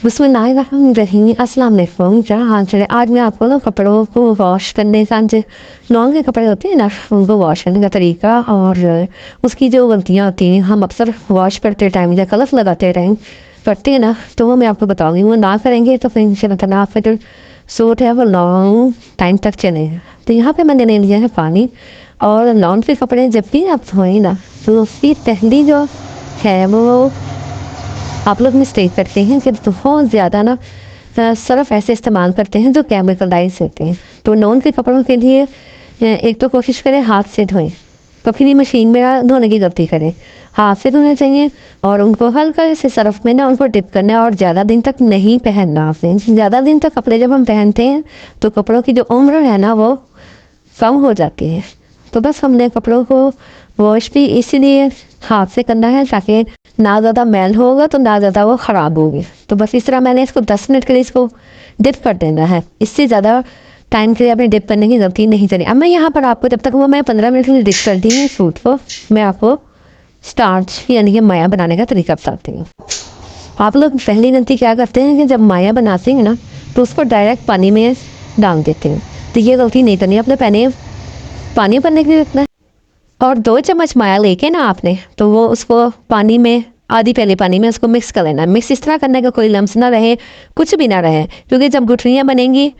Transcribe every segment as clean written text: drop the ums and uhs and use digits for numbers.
बिस्मिल्लाहिर्रहमानिर्रहीम अस्सलाम वालेकुम। क्या हाल चाल है? आज मैं आपको ना कपड़ों को वॉश करने का जो लॉन्ग के कपड़े होते हैं ना उनको वॉश करने का तरीका और उसकी जो गलतियाँ होती हैं हम अक्सर वॉश करते टाइम या कलर्स लगाते टाइम करते हैं ना, तो वो मैं आपको बताऊँगी। वो ना करेंगे तो फिर इंशाल्लाह ताला आपका जो सूट है वो लॉन्ग टाइम तक चलेगा। तो यहाँ पे मैंने ले लिया है पानी और लॉन्ग के कपड़े जब भी आप धोएं ना तो उसकी पहली जो है वो आप लोग मिस्टेक करते हैं कि बहुत ज़्यादा ना सर्फ ऐसे इस्तेमाल करते हैं जो केमिकलाइज होते हैं। तो नॉन के कपड़ों के लिए एक तो कोशिश करें हाथ से धोएं, तो फिर मशीन में ना धोने की गलती करें, हाथ से धोने चाहिए और उनको हल्का से सर्फ में ना उनको डिप करना है और ज़्यादा दिन तक नहीं पहनना। आपने ज़्यादा दिन तक कपड़े जब हम पहनते हैं तो कपड़ों की जो उम्र है ना वो कम हो जाती है। तो बस हमने कपड़ों को वॉश भी इसीलिए हाथ से करना है ताकि ना ज़्यादा मैल होगा तो ना ज़्यादा वो ख़राब होगी। तो बस इस तरह मैंने इसको 10 मिनट के लिए इसको डिप कर देना है। इससे ज़्यादा टाइम के लिए अपने डिप करने की गलती नहीं करी। अब मैं यहाँ पर आपको जब तक वो मैं 15 मिनट के लिए डिप करती हूँ सूट को, मैं आपको स्टार्च यानी कि माया बनाने का तरीका बताती हूँ। आप लोग पहली गलती क्या करते हैं कि जब माया बनाते हैं ना तो उसको डायरेक्ट पानी में डाल देते हैं। तो ये गलती नहीं करनी, अपने पानी भरने के लिए रखना है और 2 चम्मच माया लेके ना आपने तो वो उसको पानी में आधी पहले पानी में उसको मिक्स कर लेना है। मिक्स इस तरह करना है कि कोई लम्स ना रहे, कुछ भी ना रहे, क्योंकि जब गुठलियाँ बनेंगी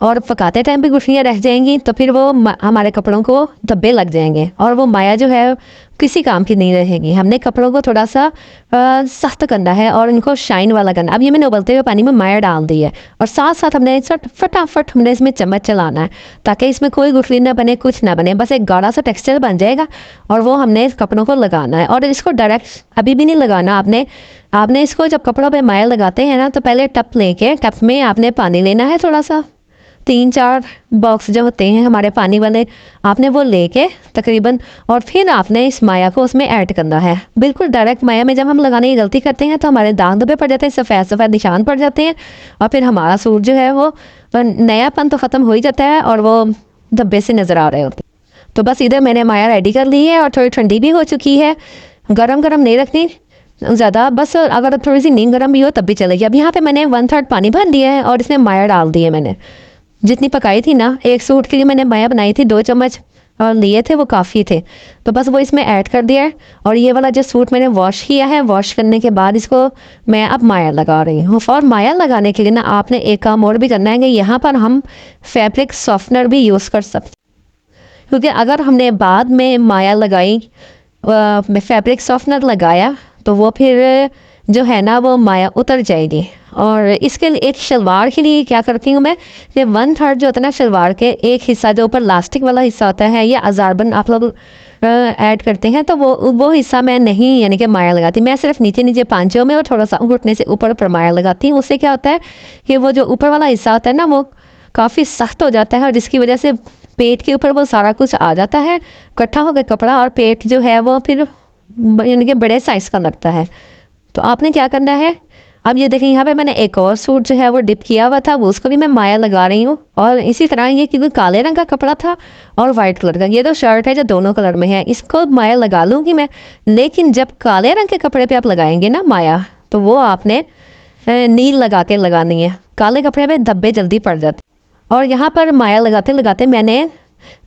और पकाते टाइम भी गुठलियाँ रह जाएंगी तो फिर वो हमारे कपड़ों को धब्बे लग जाएंगे और वो माया जो है किसी काम की नहीं रहेगी। हमने कपड़ों को थोड़ा सा सख्त करना है और इनको शाइन वाला करना है। अब ये मैंने उबलते हुए पानी में माया डाल दी है और साथ साथ हमने फटाफट हमने इसमें चम्मच चलाना है ताकि इसमें कोई गुठली ना बने, कुछ ना बने, बस एक गाढ़ा सा टेक्सचर बन जाएगा और वो हमने इस कपड़ों को लगाना है। और इसको डायरेक्ट अभी भी नहीं लगाना आपने इसको जब कपड़ों पे माया लगाते हैं ना तो पहले टप लेके टप में आपने पानी लेना है, थोड़ा सा 3-4 बॉक्स जो होते हैं हमारे पानी वाले आपने वो लेके तकरीबन, और फिर आपने इस माया को उसमें ऐड करना है। बिल्कुल डायरेक्ट माया में जब हम लगाने की गलती करते हैं तो हमारे दाग धब्बे पड़ जाते हैं, सफ़ेद सफ़ेद निशान पड़ जाते हैं और फिर हमारा सूट जो है वो नयापन तो ख़त्म हो ही जाता है और वो धब्बे से नज़र आ रहे होते हैं। तो बस इधर मैंने माया रेडी कर ली है और थोड़ी ठंडी भी हो चुकी है। गरम नहीं रखनी ज़्यादा, बस अगर थोड़ी सी नीम गर्म भी हो तब भी चलेगी। अब यहाँ पे मैंने 1/3 पानी भर दिया है और इसमें माया डाल दी है। मैंने जितनी पकाई थी ना, एक सूट के लिए मैंने माया बनाई थी 2 चम्मच और लिए थे, वो काफ़ी थे, तो बस वो इसमें ऐड कर दिया है। और ये वाला जो सूट मैंने वॉश किया है, वॉश करने के बाद इसको मैं अब माया लगा रही हूँ। और माया लगाने के लिए ना आपने एक काम और भी करना है कि यहाँ पर हम फैब्रिक सॉफ्टनर भी यूज़ कर सकते, क्योंकि अगर हमने बाद में माया लगाई फैब्रिक सॉफ्टनर लगाया तो वो फिर जो है ना वो माया उतर जाएगी। और इसके लिए एक शलवार के लिए क्या करती हूँ मैं कि 1/3 जो होता है ना शलवार के एक हिस्सा जो ऊपर लास्टिक वाला हिस्सा होता है या अजारबन आप लोग ऐड करते हैं तो वो हिस्सा मैं नहीं यानी कि माया लगाती, मैं सिर्फ नीचे पांचों में और थोड़ा सा घुटने से ऊपर माया लगाती हूँ। उससे क्या होता है कि वो जो ऊपर वाला हिस्सा होता है ना वो काफ़ी सख्त हो जाता है और जिसकी वजह से पेट के ऊपर वो सारा कुछ आ जाता है इकट्ठा हो गया कपड़ा और पेट जो है वो फिर यानी कि बड़े साइज़ का लगता है। तो आपने क्या करना है, अब ये देखें यहाँ पे मैंने एक और सूट जो है वो डिप किया हुआ था, वो उसको भी मैं माया लगा रही हूँ। और इसी तरह ये क्योंकि काले रंग का कपड़ा था और वाइट कलर का, ये तो शर्ट है जो दोनों कलर में है, इसको माया लगा लूँगी मैं। लेकिन जब काले रंग के कपड़े पे आप लगाएंगे ना माया तो वो आपने नील लगा के लगानी है, काले कपड़े पे धब्बे जल्दी पड़ जाते। और यहाँ पर माया लगाते लगाते मैंने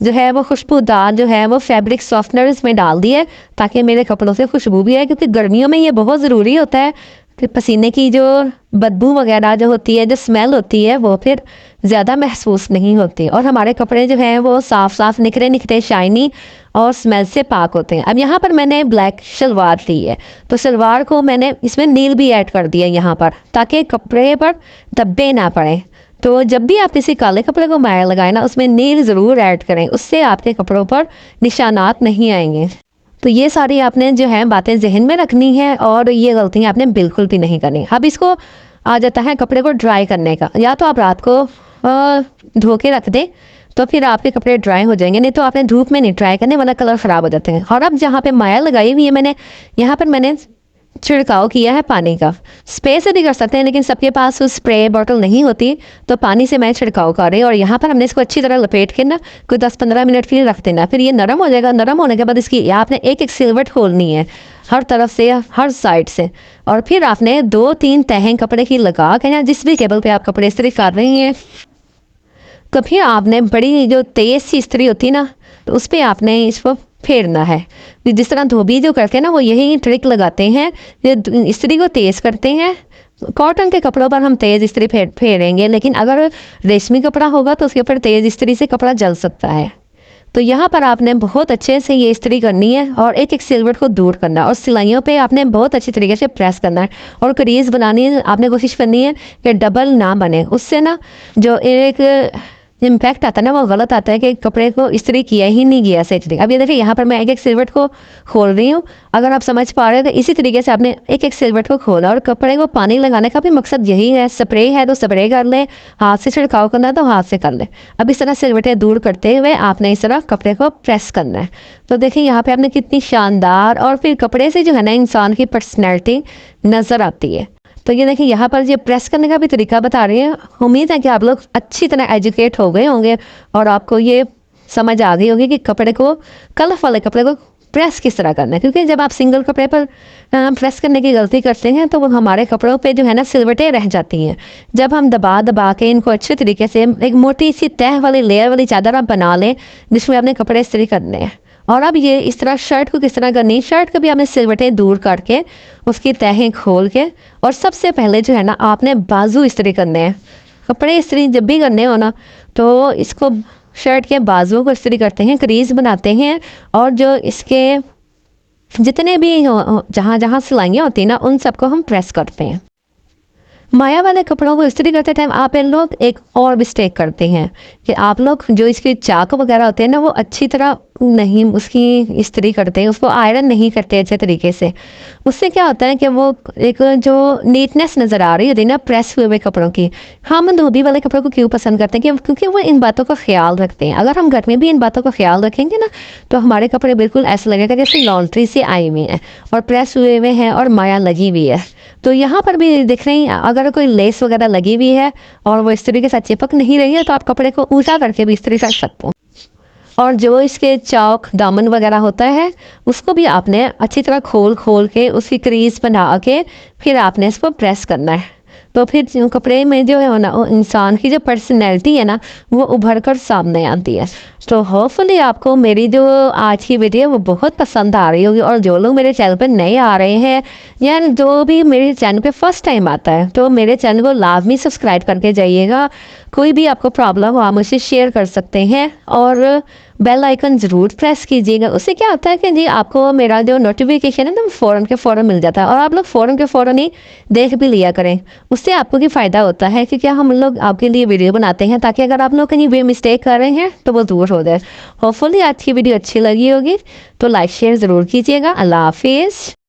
जो है वो खुशबूदार जो है वो फैब्रिक सॉफ्टनर इसमें डाल दिए ताकि मेरे कपड़ों से खुशबू भी आए, क्योंकि गर्मियों में ये बहुत ज़रूरी होता है कि पसीने की जो बदबू वगैरह जो होती है, जो स्मेल होती है वो फिर ज़्यादा महसूस नहीं होती और हमारे कपड़े जो हैं वो साफ़ साफ़ निखरे शाइनी और स्मेल से पाक होते हैं। अब यहाँ पर मैंने ब्लैक शलवार ली है तो शलवार को मैंने इसमें नील भी ऐड कर दिया यहाँ पर ताकि कपड़े पर धब्बे ना पड़े। तो जब भी आप किसी काले कपड़े को माया लगाए ना उसमें नील ज़रूर ऐड करें, उससे आपके कपड़ों पर निशानात नहीं आएंगे। तो ये सारी आपने जो है बातें जहन में रखनी है और ये गलतियाँ आपने बिल्कुल भी नहीं करनी। अब इसको आ जाता है कपड़े को ड्राई करने का, या तो आप रात को धो के रख दें तो फिर आपके कपड़े ड्राई हो जाएंगे, नहीं तो आपने धूप में नहीं ड्राई करने वाला, कलर ख़राब हो जाते हैं। और अब जहाँ पे माया लगाई हुई है मैंने यहाँ पर मैंने छिड़काव किया है पानी का। स्प्रे से भी कर सकते हैं, लेकिन सबके पास वो स्प्रे बॉटल नहीं होती, तो पानी से मैं छिड़काव कर रही हूँ। और यहाँ पर हमने इसको अच्छी तरह लपेट के ना कोई 10-15 मिनट फिर रख देना। फिर ये नरम हो जाएगा। नरम होने के बाद इसकी आपने एक एक सिलवट खोलनी है हर तरफ से, हर साइड से। और फिर आपने 2-3 तहें कपड़े की लगा के ना, जिस भी केबल पे आप कपड़े इस्त्री कर रही हैं, तो फिर आपने बड़ी जो तेज़ सी इस्त्री होती है ना, तो उस पर आपने इसको फेरना है। जिस तरह धोबी जो करते हैं ना, वो यही ट्रिक लगाते हैं, जो इस्त्री को तेज़ करते हैं। कॉटन के कपड़ों पर हम तेज़ इस्त्री फेरेंगे, लेकिन अगर रेशमी कपड़ा होगा तो उसके ऊपर तेज़ इस्त्री से कपड़ा जल सकता है। तो यहाँ पर आपने बहुत अच्छे से ये इस्त्री करनी है और एक एक सिलवट को दूर करना है। और सिलाइयों पे आपने बहुत अच्छी तरीके से प्रेस करना है। और क्रीज बनानी है, आपने कोशिश करनी है कि डबल ना बने। उससे ना जो एक इम्पैक्ट आता है ना, वो गलत आता है कि कपड़े को इस्त्री किया ही नहीं गया सही तरीके। अब ये देखिए, यहाँ पर मैं एक एक सिलवट को खोल रही हूँ। अगर आप समझ पा रहे हो तो इसी तरीके से आपने एक एक सिलवट को खोला। और कपड़े को पानी लगाने का भी मकसद यही है। स्प्रे है तो स्प्रे कर ले, हाथ से छिड़काव करना है तो हाथ से कर ले। अब इस तरह सिलवटें दूर करते हुए आपने इस तरह कपड़े को प्रेस करना है। तो देखिए यहाँ पे आपने कितनी शानदार, और फिर कपड़े से जो है ना इंसान की पर्सनैलिटी नज़र आती है। तो ये देखिए, यहाँ पर ये प्रेस करने का भी तरीका बता रही है। उम्मीद है कि आप लोग अच्छी तरह एजुकेट हो गए होंगे और आपको ये समझ आ गई होगी कि कपड़े को, कलफ वाले कपड़े को प्रेस किस तरह करना है। क्योंकि जब आप सिंगल कपड़े पर प्रेस करने की गलती करते हैं तो वो हमारे कपड़ों पे जो है ना सिलवटें रह जाती हैं। जब हम दबा दबा के इनको अच्छे तरीके से एक मोटी सी तह वाली लेयर वाली चादर आप बना लें, जिसमें अपने कपड़े इस्त्री करने हैं। और अब ये इस तरह शर्ट को किस तरह करनी है, शर्ट को भी आपने सिलवटें दूर करके उसकी तहें खोल के, और सबसे पहले जो है ना आपने बाजू इस्त्री करने हैं। कपड़े इस्त्री जब भी करने हो ना, तो इसको शर्ट के बाजुओं को इस्त्री करते हैं, क्रीज बनाते हैं, और जो इसके जितने भी जहाँ जहाँ सिलाइयाँ होती हैं ना, उन सबको हम प्रेस करते हैं। माया वाले कपड़ों को इस्त्री करते टाइम आप इन लोग एक और मिस्टेक करते हैं कि आप लोग जो इसके चाक वगैरह होते हैं ना, वो अच्छी तरह नहीं उसकी इस्त्री करते हैं, उसको आयरन नहीं करते अच्छे तरीके से। उससे क्या होता है कि वो एक जो नीटनेस नज़र आ रही होती है ना प्रेस हुए हुए कपड़ों की। हम धोबी वाले कपड़ों को क्यों पसंद करते हैं कि क्योंकि वो इन बातों का ख्याल रखते हैं। अगर हम घर में भी इन बातों का ख्याल रखेंगे ना, तो हमारे कपड़े बिल्कुल ऐसा लगेगा जैसे लॉन्ड्री से आए हुए हैं और प्रेस हुए हुए हैं और माया लगी हुई है। तो यहाँ पर भी दिख रही है, अगर कोई लेस वगैरह लगी हुई है और वो इस्त्री के साथ चिपक नहीं रही है, तो आप कपड़े को ऊंचा करके भी इस्त्री कर सकते हो। और जो इसके चौक दामन वगैरह होता है, उसको भी आपने अच्छी तरह खोल खोल के उसकी क्रीज बना के फिर आपने इसको प्रेस करना है। तो फिर जो कपड़े में जो है ना, वो इंसान की जो पर्सनैलिटी है ना, वो उभर कर सामने आती है। तो होपफुली आपको मेरी जो आज की वीडियो वो बहुत पसंद आ रही होगी। और जो लोग मेरे चैनल पर नए आ रहे हैं या जो भी मेरे चैनल पे फर्स्ट टाइम आता है, तो मेरे चैनल को लाजमी सब्सक्राइब करके जाइएगा। कोई भी आपको प्रॉब्लम हो आप मुझसे शेयर कर सकते हैं, और बेल आइकन ज़रूर प्रेस कीजिएगा। उससे क्या होता है कि जी आपको मेरा जो नोटिफिकेशन है ना, फ़ौरन के फ़ौरन मिल जाता है। और आप लोग फ़ौरन के फ़ौरन ही देख भी लिया करें। उससे आपको भी फ़ायदा होता है कि क्या हम लोग आपके लिए वीडियो बनाते हैं, ताकि अगर आप लोग कहीं भी मिस्टेक कर रहे हैं तो वो दूर हो जाए। होपफुली आज की वीडियो अच्छी लगी होगी, तो लाइक शेयर ज़रूर कीजिएगा। अल्लाह हाफिज़।